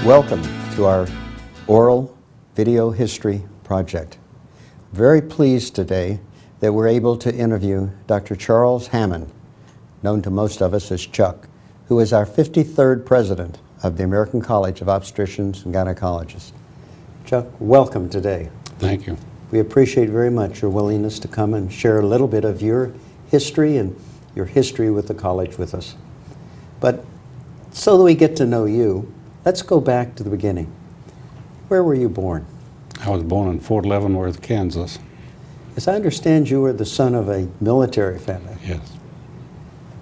Welcome to our oral video history project. Very pleased today that we're able to interview Dr. Charles Hammond, known to most of us as Chuck, who is our 53rd president of the American College of Obstetricians and Gynecologists. Chuck, welcome today. Thank you. We appreciate very much your willingness to come and share a little bit of your history and your history with the college with us. But so that we get to know you, let's go back to the beginning. Where were you born? I was born in Fort Leavenworth, Kansas. As I understand, you were the son of a military family. Yes.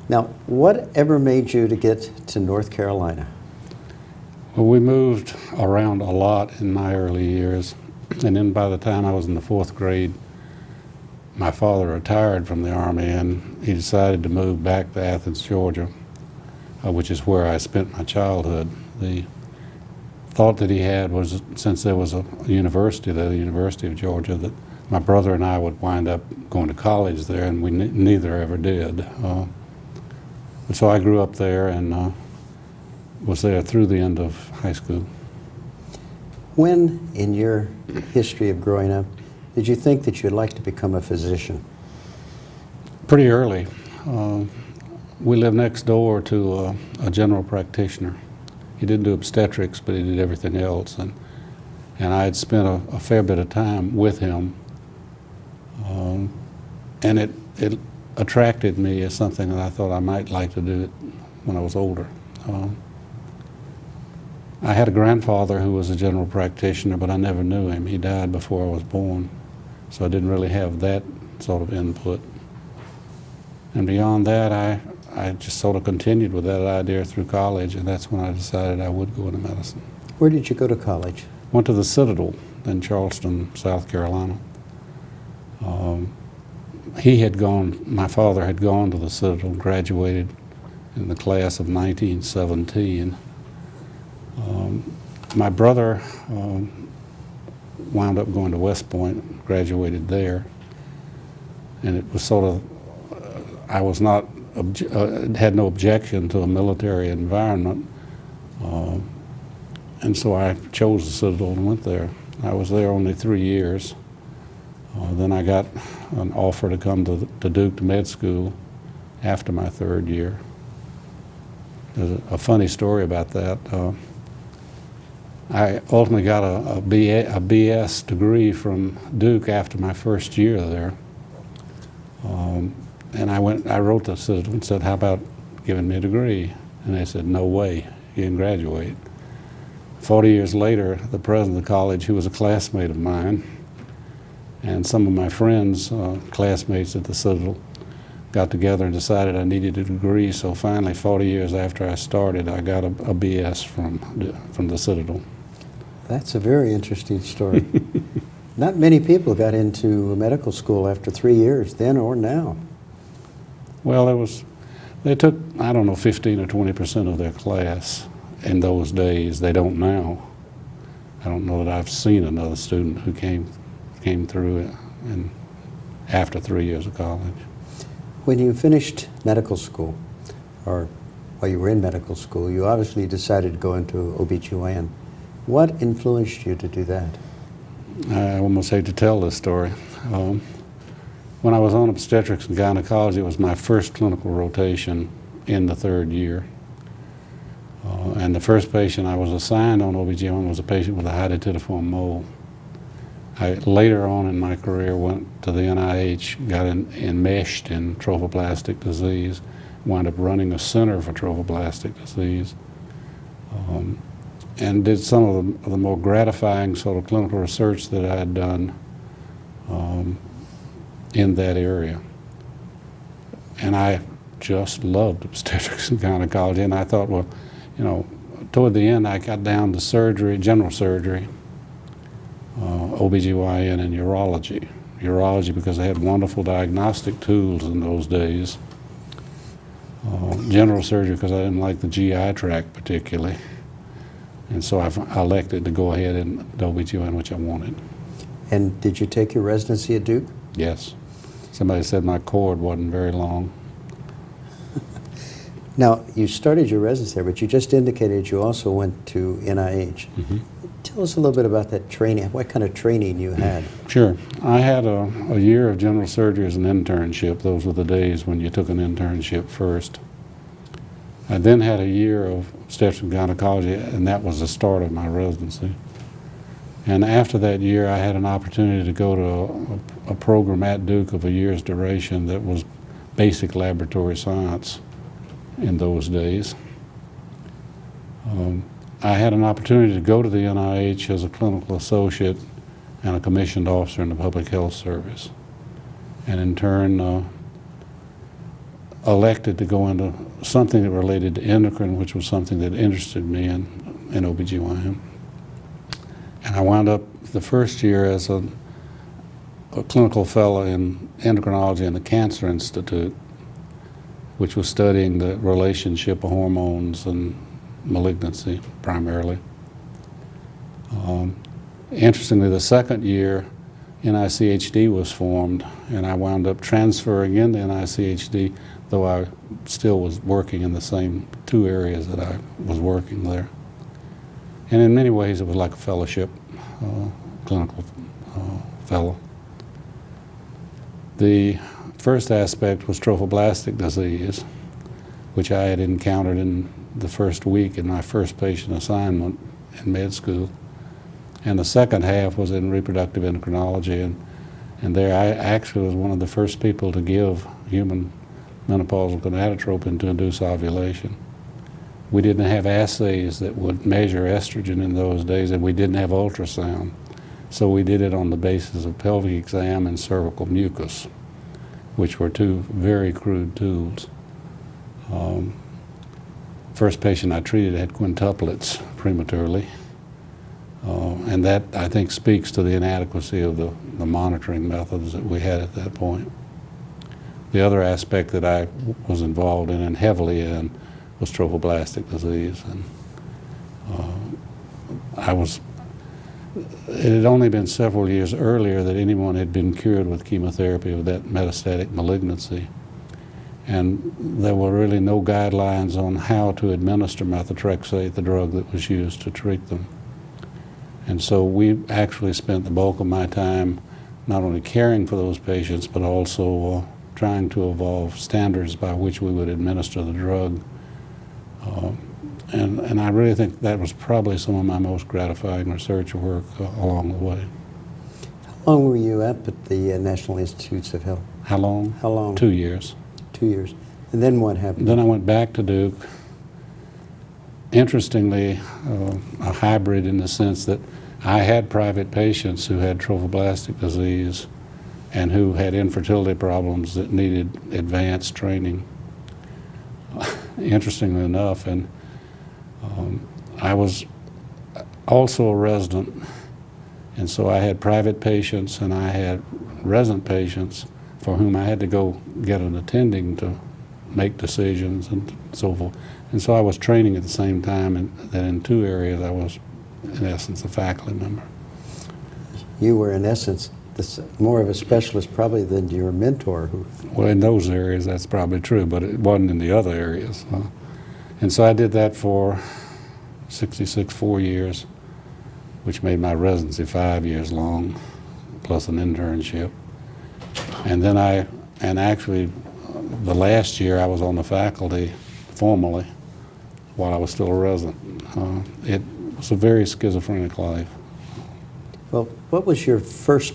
Now, whatever made you to get to North Carolina? Well, we moved around a lot in my early years, and then by the time I was in the 4th grade, my father retired from the Army, and he decided to move back to Athens, Georgia, which is where I spent my childhood. The thought that he had was, since there was a university there, the University of Georgia, that my brother and I would wind up going to college there, and we neither ever did. So I grew up there and was there through the end of high school. When, in your history of growing up, did you think that you'd like to become a physician? Pretty early. We lived next door to a general practitioner. He didn't do obstetrics, but he did everything else. And I had spent a fair bit of time with him. And it attracted me as something that I thought I might like to do it when I was older. I had a grandfather who was a general practitioner, but I never knew him. He died before I was born, so I didn't really have that sort of input. And beyond that, I just sort of continued with that idea through college, and that's when I decided I would go into medicine. Where did you go to college? Went to the Citadel in Charleston, South Carolina. My father had gone to the Citadel, graduated in the class of 1917. My brother wound up going to West Point, graduated there, and it was sort of, I was not, had no objection to a military environment, and so I chose the Citadel and went there. I was there only 3 years. Then I got an offer to come to Duke to med school after my 3rd year. There's a funny story about that. I ultimately got a BS degree from Duke after my 1st year there. And I wrote the Citadel and said, how about giving me a degree? And they said, no way, you didn't graduate. 40 years later, the president of the college, who was a classmate of mine, and some of my friends, classmates at the Citadel, got together and decided I needed a degree. So finally, 40 years after I started, I got a BS from the Citadel. That's a very interesting story. Not many people got into medical school after 3 years, then or now. Well, they took, I don't know, 15 or 20% of their class in those days. They don't now. I don't know that I've seen another student who came through it and after 3 years of college. When you finished medical school, or while you were in medical school, you obviously decided to go into OBGYN. What influenced you to do that? I almost hate to tell this story. When I was on Obstetrics and Gynecology, it was my first clinical rotation in the 3rd year. And the first patient I was assigned on OBGYN was a patient with a hydatidiform mole. I later on in my career went to the NIH, got enmeshed in trophoblastic disease, wound up running a center for trophoblastic disease, and did some of the more gratifying sort of clinical research that I had done in that area. And I just loved obstetrics and gynecology, and I thought, well, you know, toward the end I got down to surgery, general surgery, OBGYN and urology. Urology because they had wonderful diagnostic tools in those days. General surgery because I didn't like the GI tract particularly. And so I elected to go ahead and do OBGYN, which I wanted. And did you take your residency at Duke? Yes. Somebody said my cord wasn't very long. Now, you started your residency there, but you just indicated you also went to NIH. Mm-hmm. Tell us a little bit about that training, what kind of training you had. Sure. I had a year of general surgery as an internship. Those were the days when you took an internship first. I then had a year of obstetrics and gynecology, and that was the start of my residency. And after that year, I had an opportunity to go to a program at Duke of a year's duration that was basic laboratory science in those days. I had an opportunity to go to the NIH as a clinical associate and a commissioned officer in the public health service, and in turn elected to go into something that related to endocrine, which was something that interested me in OBGYN. And I wound up the first year as a clinical fellow in endocrinology in the Cancer Institute, which was studying the relationship of hormones and malignancy primarily. Interestingly, the second year, NICHD was formed, and I wound up transferring into NICHD, though I still was working in the same two areas that I was working there. And in many ways, it was like a fellowship, clinical fellow. The first aspect was trophoblastic disease, which I had encountered in the first week in my first patient assignment in med school. And the second half was in reproductive endocrinology, and there I actually was one of the first people to give human menopausal gonadotropin to induce ovulation. We didn't have assays that would measure estrogen in those days, and we didn't have ultrasound. So we did it on the basis of pelvic exam and cervical mucus, which were two very crude tools. First patient I treated had quintuplets prematurely, and that, I think, speaks to the inadequacy of the monitoring methods that we had at that point. The other aspect that I was involved in and heavily in was trophoblastic disease, and it had only been several years earlier that anyone had been cured with chemotherapy of that metastatic malignancy. And there were really no guidelines on how to administer methotrexate, the drug that was used to treat them. And so we actually spent the bulk of my time not only caring for those patients, but also trying to evolve standards by which we would administer the drug. And I really think that was probably some of my most gratifying research work along the way. How long were you up at the National Institutes of Health? How long? How long? 2 years. 2 years. And then what happened? Then I went back to Duke. Interestingly, a hybrid in the sense that I had private patients who had trophoblastic disease and who had infertility problems that needed advanced training. Interestingly enough, and I was also a resident, and so I had private patients and I had resident patients for whom I had to go get an attending to make decisions and so forth. And so I was training at the same time, and then in two areas I was, in essence, a faculty member. You were, in essence, more of a specialist probably than your mentor. Well, in those areas that's probably true, but it wasn't in the other areas. And so I did that for 4 years, which made my residency 5 years long, plus an internship. And then actually the last year I was on the faculty formally while I was still a resident. It was a very schizophrenic life. Well, what was your first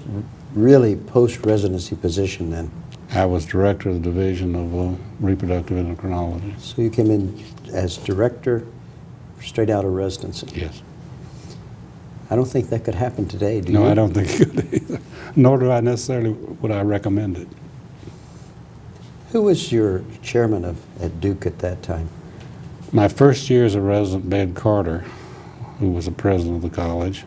really post-residency position then? I was director of the division of reproductive endocrinology. So you came in as director straight out of residency? Yes. I don't think that could happen today, do you? No, I don't think it could either. Nor do I necessarily would I recommend it. Who was your chairman at Duke at that time? My first year as a resident, Bed Carter, who was the president of the college,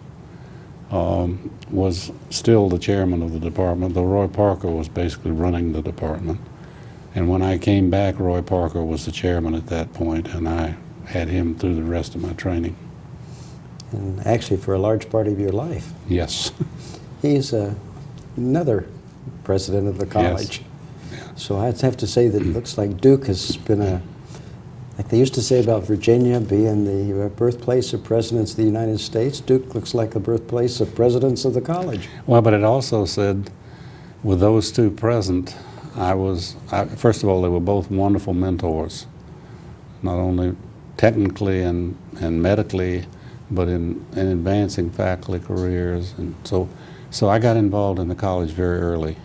was still the chairman of the department, though Roy Parker was basically running the department. And when I came back, Roy Parker was the chairman at that point, and I had him through the rest of my training. And actually for a large part of your life. Yes. He's another president of the college. Yes. Yeah. So I'd have to say that it looks like Duke has been Like they used to say about Virginia being the birthplace of presidents of the United States, Duke looks like the birthplace of presidents of the college. Well, but it also said, with those two present, first of all, they were both wonderful mentors, not only technically and medically, but in advancing faculty careers. And so I got involved in the college very early,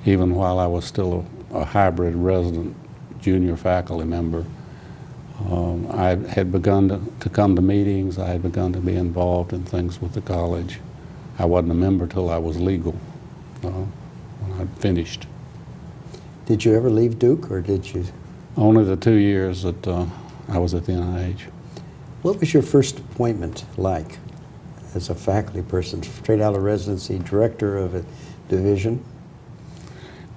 even while I was still a hybrid resident junior faculty member. I had begun to come to meetings. I had begun to be involved in things with the college. I wasn't a member till I was legal, when I'd finished. Did you ever leave Duke, or did you? Only the 2 years that I was at the NIH. What was your first appointment like as a faculty person, straight out of residency, director of a division?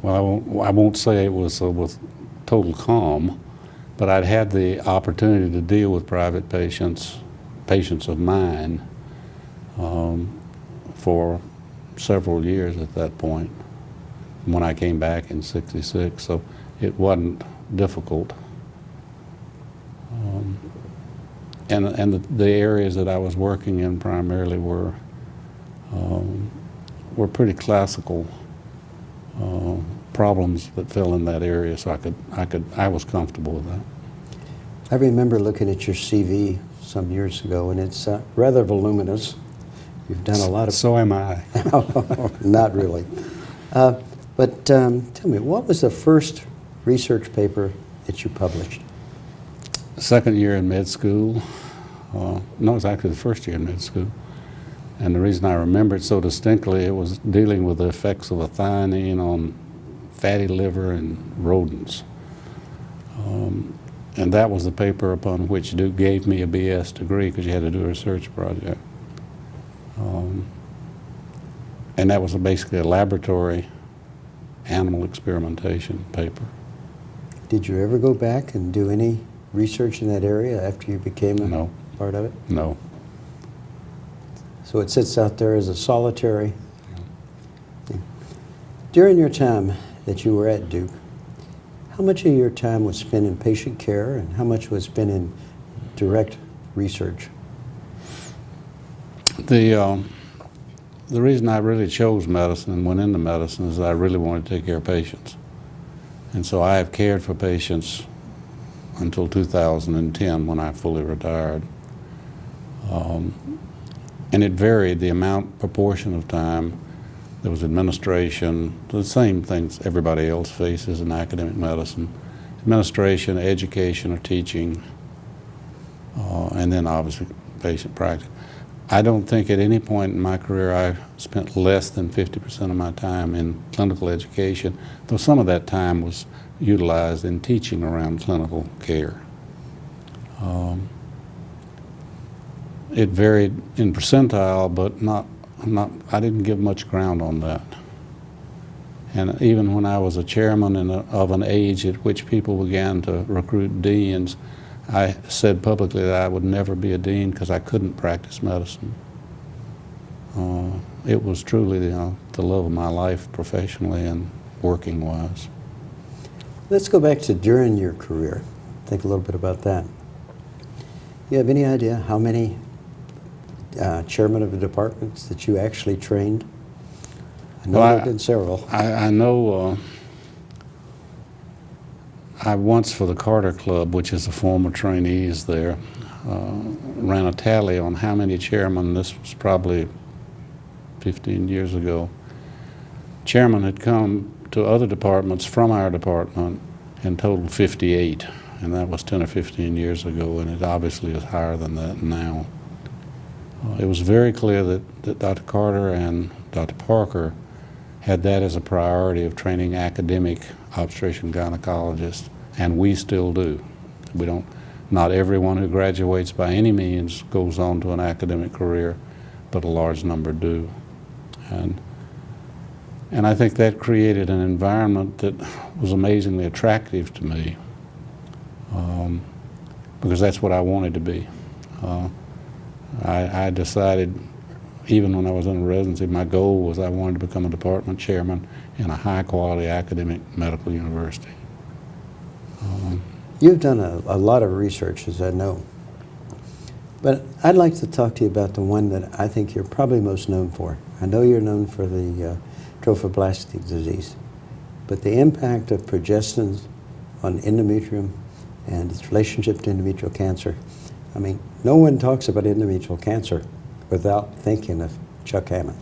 Well, I won't say it was with total calm, but I'd had the opportunity to deal with private patients of mine, for several years at that point when I came back in '66, so it wasn't difficult. And the areas that I was working in primarily were pretty classical problems that fell in that area, so I was comfortable with that. I remember looking at your CV some years ago, and it's rather voluminous. You've done a lot of... So am I. Not really. But tell me, what was the first research paper that you published? Second year in med school. No, it was actually the first year in med school. And the reason I remember it so distinctly, it was dealing with the effects of a thiamine on fatty liver in rodents. And that was the paper upon which Duke gave me a BS degree, because you had to do a research project. And that was basically a laboratory animal experimentation paper. Did you ever go back and do any research in that area after you became a part of it? No. So it sits out there as a solitary thing. During your time that you were at Duke, how much of your time was spent in patient care and how much was spent in direct research? The reason I really chose medicine and went into medicine is that I really wanted to take care of patients. And so I have cared for patients until 2010 when I fully retired. And it varied, the proportion of time. There was administration, the same things everybody else faces in academic medicine. Administration, education or teaching, and then obviously patient practice. I don't think at any point in my career I spent less than 50% of my time in clinical education, though some of that time was utilized in teaching around clinical care. It varied in percentile, but I didn't give much ground on that. And even when I was a chairman of an age at which people began to recruit deans, I said publicly that I would never be a dean because I couldn't practice medicine. It was truly the love of my life professionally and working-wise. Let's go back to during your career. Think a little bit about that. You have any idea how many chairmen of the departments that you actually trained? I know there have been several. I know I once, for the Carter Club, which is a former trainees there, ran a tally on how many chairmen, this was probably 15 years ago, chairmen had come to other departments from our department and totaled 58. And that was 10 or 15 years ago, and it obviously is higher than that now. It was very clear that Dr. Carter and Dr. Parker had that as a priority of training academic obstetrician gynecologists, and we still do. Not everyone who graduates by any means goes on to an academic career, but a large number do. And I think that created an environment that was amazingly attractive to me, because that's what I wanted to be. I decided, even when I was in residency, my goal was I wanted to become a department chairman in a high-quality academic medical university. You've done a lot of research, as I know. But I'd like to talk to you about the one that I think you're probably most known for. I know you're known for the trophoblastic disease, but the impact of progestins on endometrium and its relationship to endometrial cancer. I mean, no one talks about endometrial cancer without thinking of Chuck Hammond.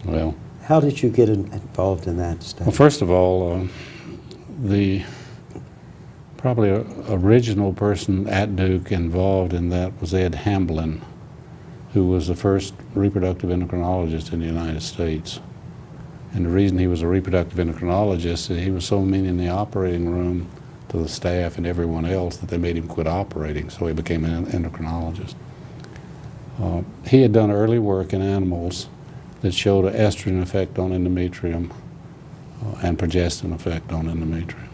Well, how did you get involved in that study? well, first of all, the probably original person at Duke involved in that was Ed Hamblin, who was the first reproductive endocrinologist in the United States. And the reason he was a reproductive endocrinologist is he was so mean in the operating room to the staff and everyone else that they made him quit operating, so he became an endocrinologist. He had done early work in animals that showed an estrogen effect on endometrium and progestin effect on endometrium.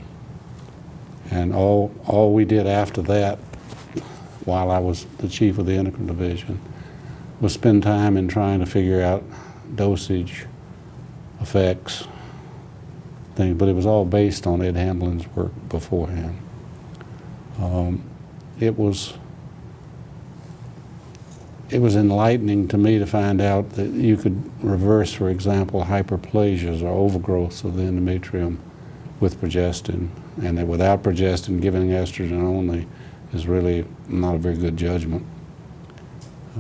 And all we did after that, while I was the chief of the endocrine division, was spend time in trying to figure out dosage, effects, things, but it was all based on Ed Hamblin's work beforehand. It was enlightening to me to find out that you could reverse, for example, hyperplasias or overgrowths of the endometrium with progestin, and that without progestin, giving estrogen only is really not a very good judgment.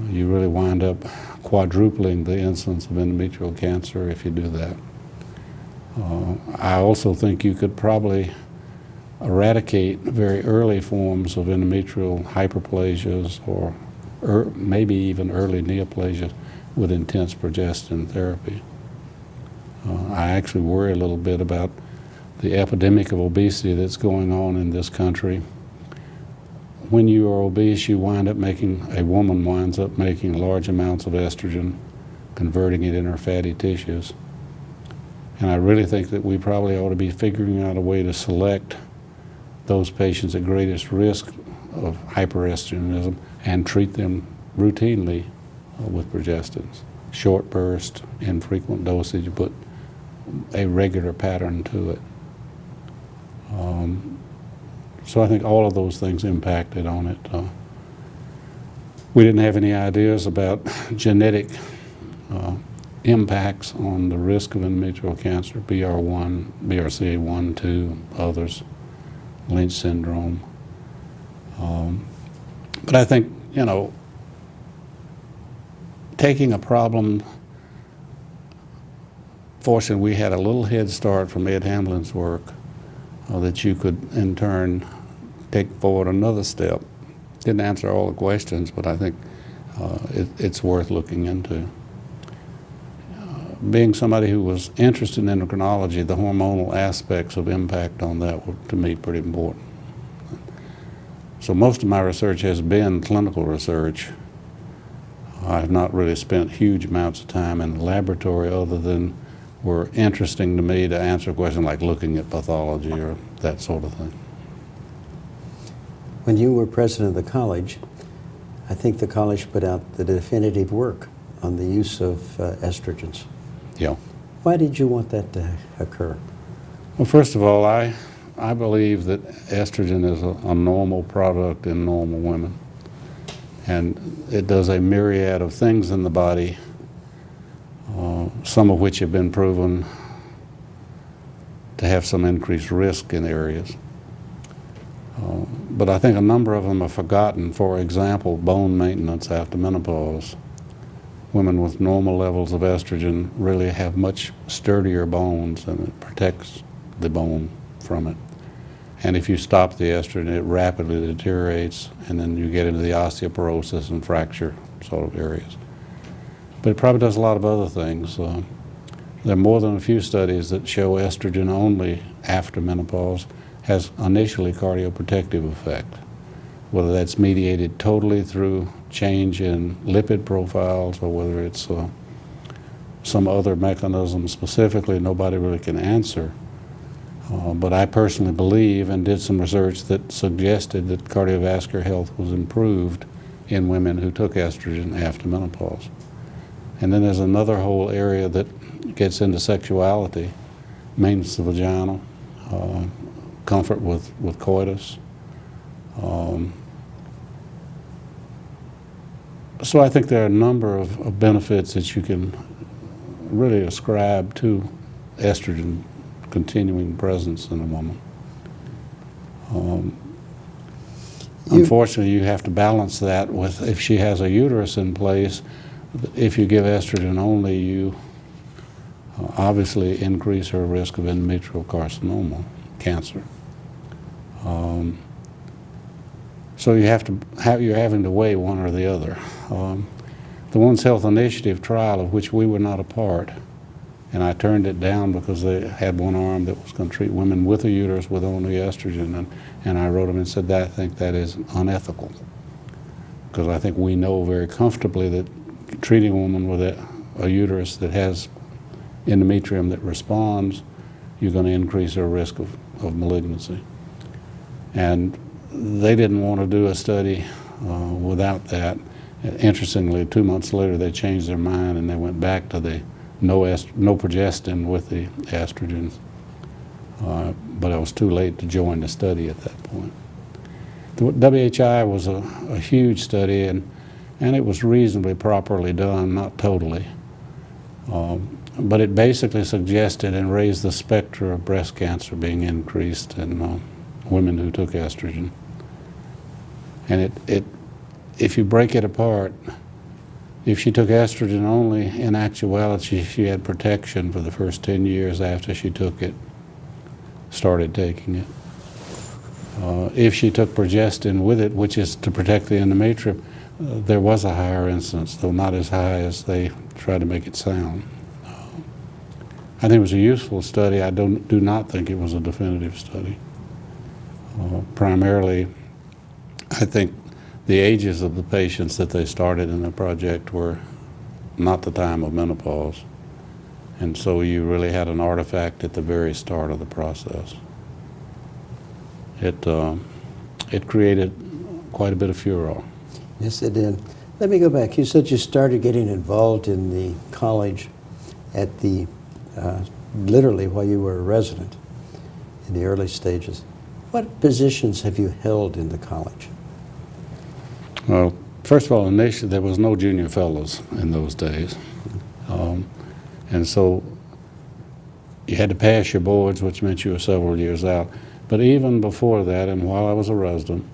You really wind up quadrupling the incidence of endometrial cancer if you do that. I also think you could probably eradicate very early forms of endometrial hyperplasias or maybe even early neoplasias with intense progestin therapy. I actually worry a little bit about the epidemic of obesity that's going on in this country. When you are obese, a woman winds up making large amounts of estrogen, converting it in her fatty tissues. And I really think that we probably ought to be figuring out a way to select those patients at greatest risk of hyperestrogenism and treat them routinely with progestins. Short burst, infrequent dosage, but a regular pattern to it. So I think all of those things impacted on it. We didn't have any ideas about genetic impacts on the risk of endometrial cancer, BR1, BRCA1, 2, others, Lynch syndrome. But I think, taking a problem, fortunately we had a little head start from Ed Hamblin's work that you could in turn take forward another step. Didn't answer all the questions, but I think it's worth looking into. Being somebody who was interested in endocrinology, the hormonal aspects of impact on that were, to me, pretty important. So most of my research has been clinical research. I have not really spent huge amounts of time in the laboratory other than were interesting to me to answer a question like looking at pathology or that sort of thing. When you were president of the college, I think the college put out the definitive work on the use of estrogens. Yeah. Why did you want that to occur? Well, first of all, I believe that estrogen is a normal product in normal women. And it does a myriad of things in the body, some of which have been proven to have some increased risk in areas. But I think a number of them are forgotten. For example, bone maintenance after menopause. Women with normal levels of estrogen really have much sturdier bones, and it protects the bone from it. And if you stop the estrogen, it rapidly deteriorates, and then you get into the osteoporosis and fracture sort of areas. But it probably does a lot of other things. There are more than a few studies that show estrogen only after menopause has initially cardioprotective effect, whether that's mediated totally through change in lipid profiles or whether it's some other mechanism specifically nobody really can answer. But I personally believe and did some research that suggested that cardiovascular health was improved in women who took estrogen after menopause. And then there's another whole area that gets into sexuality, maintenance of the vagina, comfort with coitus, So I think there are a number of benefits that you can really ascribe to estrogen continuing presence in a woman. Unfortunately, you have to balance that with, if she has a uterus in place, if you give estrogen only, you obviously increase her risk of endometrial carcinoma, cancer. So you're having to weigh one or the other. The Women's Health Initiative trial, of which we were not a part, and I turned it down because they had one arm that was going to treat women with a uterus with only estrogen, and I wrote them and said that I think that is unethical, because I think we know very comfortably that treating a woman with a uterus that has endometrium that responds, you're going to increase her risk of malignancy. And they didn't want to do a study without that. Interestingly, 2 months later, they changed their mind and they went back to the no progestin with the estrogens. But it was too late to join the study at that point. The WHI was a huge study, and it was reasonably properly done, not totally. But it basically suggested and raised the specter of breast cancer being increased in women who took estrogen. And if you break it apart, if she took estrogen only, in actuality, she had protection for the first 10 years after she started taking it. If she took progestin with it, which is to protect the endometrium, there was a higher incidence, though not as high as they tried to make it sound. I think it was a useful study. I do not think it was a definitive study. Primarily, I think the ages of the patients that they started in the project were not the time of menopause. And so you really had an artifact at the very start of the process. It created quite a bit of furor. Yes, it did. Let me go back. You said you started getting involved in the college at the, literally while you were a resident in the early stages. What positions have you held in the college? Well, first of all, initially there was no junior fellows in those days. And so you had to pass your boards, which meant you were several years out. But even before that, and while I was a resident,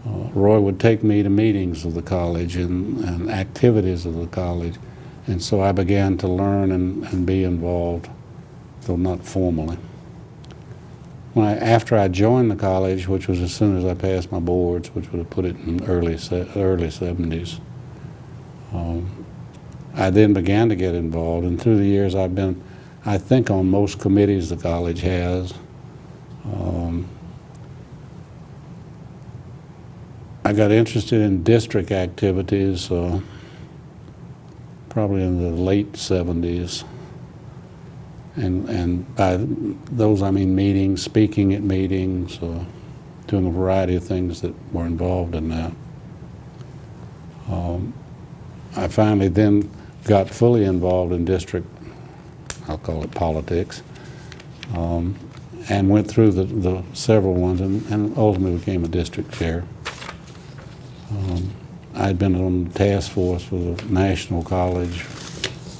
Roy would take me to meetings of the college and activities of the college. And so I began to learn and be involved, though not formally. After I joined the college, which was as soon as I passed my boards, which would have put it in early 70s, I then began to get involved. And through the years, I've been, I think, on most committees the college has. I got interested in district activities probably in the late 70s. And by those I mean meetings, speaking at meetings, doing a variety of things that were involved in that. I finally then got fully involved in district, I'll call it politics, and went through the several ones and ultimately became a district chair. I'd been on the task force for the National College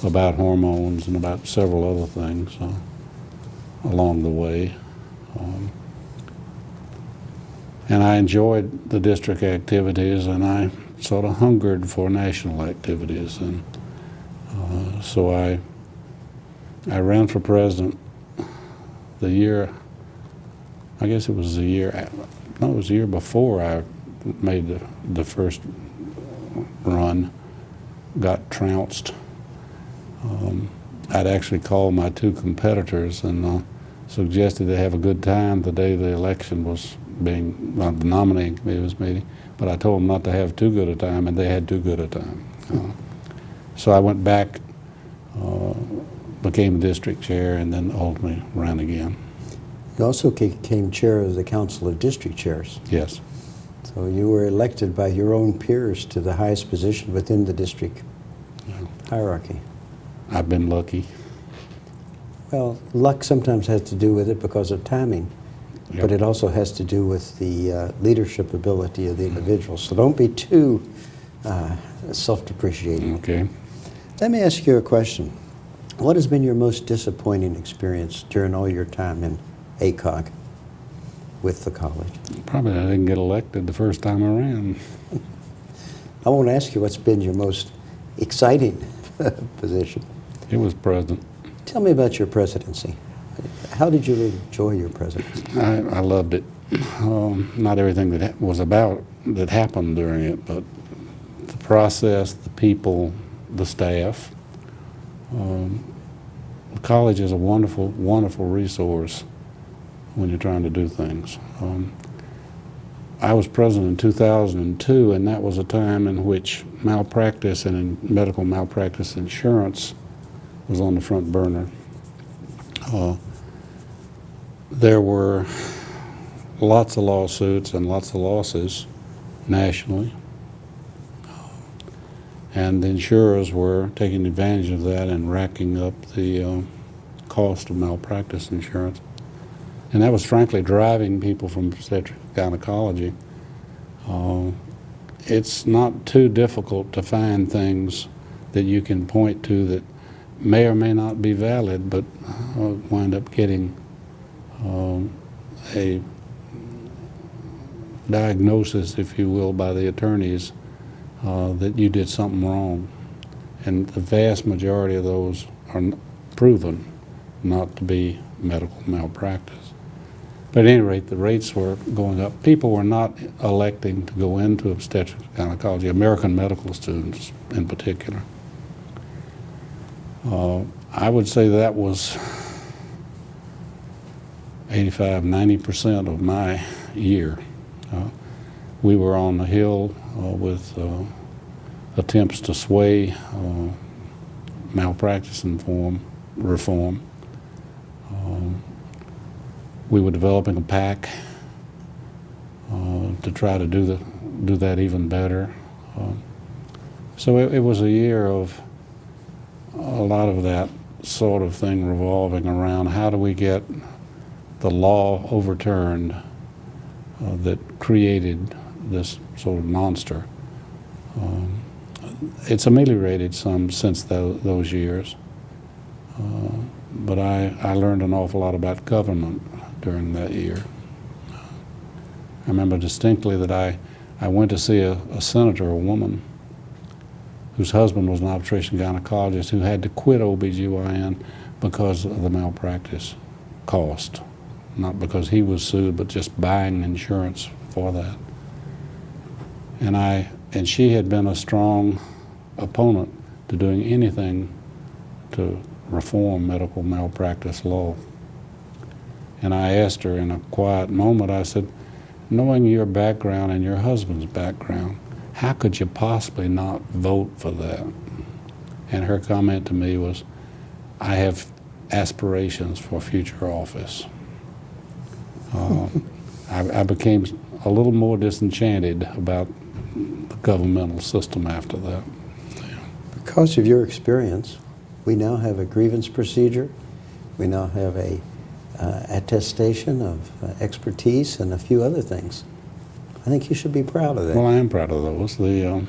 about hormones and about several other things along the way. And I enjoyed the district activities, and I sort of hungered for national activities. And so I ran for president the year, I guess it was the year, no, it was the year before I made the first run, got trounced. I'd actually called my two competitors and suggested they have a good time the day the election was being, the nominating committee was meeting, but I told them not to have too good a time, and they had too good a time. So I went back, became district chair, and then ultimately ran again. You also became chair of the Council of District Chairs. Yes. So you were elected by your own peers to the highest position within the district hierarchy. I've been lucky. Well, luck sometimes has to do with it because of timing. Yep. but it also has to do with the leadership ability of the individual. So don't be too self-depreciating. Okay. Let me ask you a question. What has been your most disappointing experience during all your time in ACOG with the college? Probably I didn't get elected the first time around. I won't ask you what's been your most exciting position. It was president. Tell me about your presidency. How did you enjoy your presidency? I loved it. Not everything that happened during it, but the process, the people, the staff. The college is a wonderful, wonderful resource when you're trying to do things. I was president in 2002, and that was a time in which malpractice and medical malpractice insurance was on the front burner. There were lots of lawsuits and lots of losses nationally, and the insurers were taking advantage of that and racking up the cost of malpractice insurance. And that was frankly driving people from obstetrics gynecology. It's not too difficult to find things that you can point to that may or may not be valid, but wind up getting a diagnosis, if you will, by the attorneys that you did something wrong. And the vast majority of those are proven not to be medical malpractice. But at any rate, the rates were going up. People were not electing to go into obstetrics gynecology, American medical students in particular. I would say that was 85–90% of my year. We were on the Hill with attempts to sway malpractice reform. We were developing a PAC to try to do that even better. So it was a year of a lot of that sort of thing revolving around how do we get the law overturned that created this sort of monster. It's ameliorated some since those years, but I learned an awful lot about government during that year. I remember distinctly that I went to see a senator, a woman, whose husband was an obstetrician gynecologist who had to quit OBGYN because of the malpractice cost. Not because he was sued, but just buying insurance for that. And she had been a strong opponent to doing anything to reform medical malpractice law. And I asked her in a quiet moment, I said, knowing your background and your husband's background, how could you possibly not vote for that? And her comment to me was, I have aspirations for future office. I became a little more disenchanted about the governmental system after that. Yeah. Because of your experience, we now have a grievance procedure. We now have a attestation of expertise and a few other things. I think you should be proud of that. Well, I am proud of those. The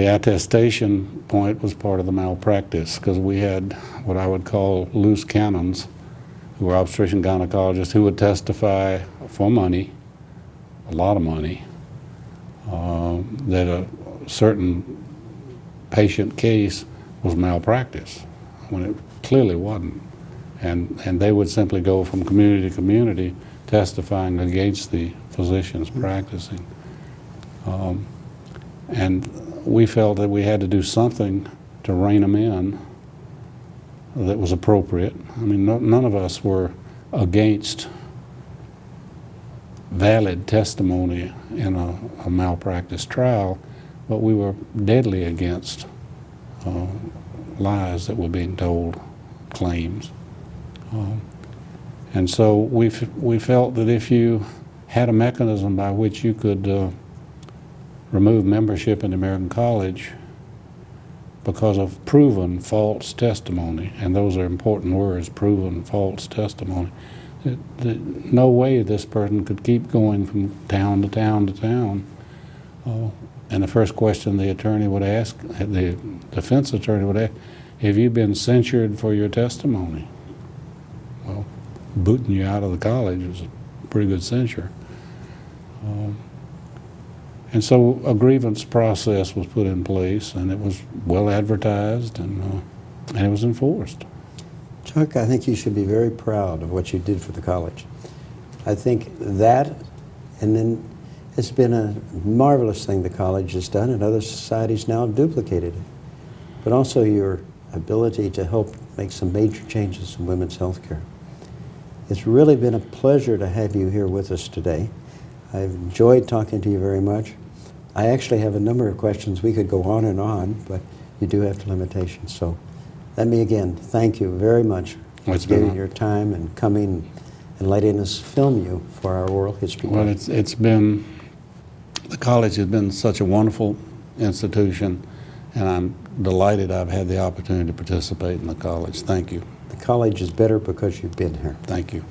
attestation point was part of the malpractice because we had what I would call loose cannons who were obstetrician gynecologists who would testify for money, a lot of money, that a certain patient case was malpractice when it clearly wasn't. And they would simply go from community to community testifying against the physicians practicing. And we felt that we had to do something to rein them in that was appropriate. I mean, none of us were against valid testimony in a malpractice trial, but we were deadly against lies that were being told, claims. And so we felt that if you had a mechanism by which you could remove membership in the American College because of proven false testimony, and those are important words, proven false testimony, No way this person could keep going from town to town to town. And the first question the attorney would ask, the defense attorney would ask, have you been censured for your testimony? Well, booting you out of the college was a pretty good censure. And so a grievance process was put in place, and it was well advertised, and it was enforced. Chuck, I think you should be very proud of what you did for the college. I think that, and then it's been a marvelous thing the college has done, and other societies now have duplicated it. But also your ability to help make some major changes in women's health care. It's really been a pleasure to have you here with us today. I've enjoyed talking to you very much. I actually have a number of questions. We could go on and on, but you do have limitations. So let me again thank you very much for giving your time and coming and letting us film you for our oral history. Well, it's been, the college has been such a wonderful institution, and I'm delighted I've had the opportunity to participate in the college. Thank you. The college is better because you've been here. Thank you.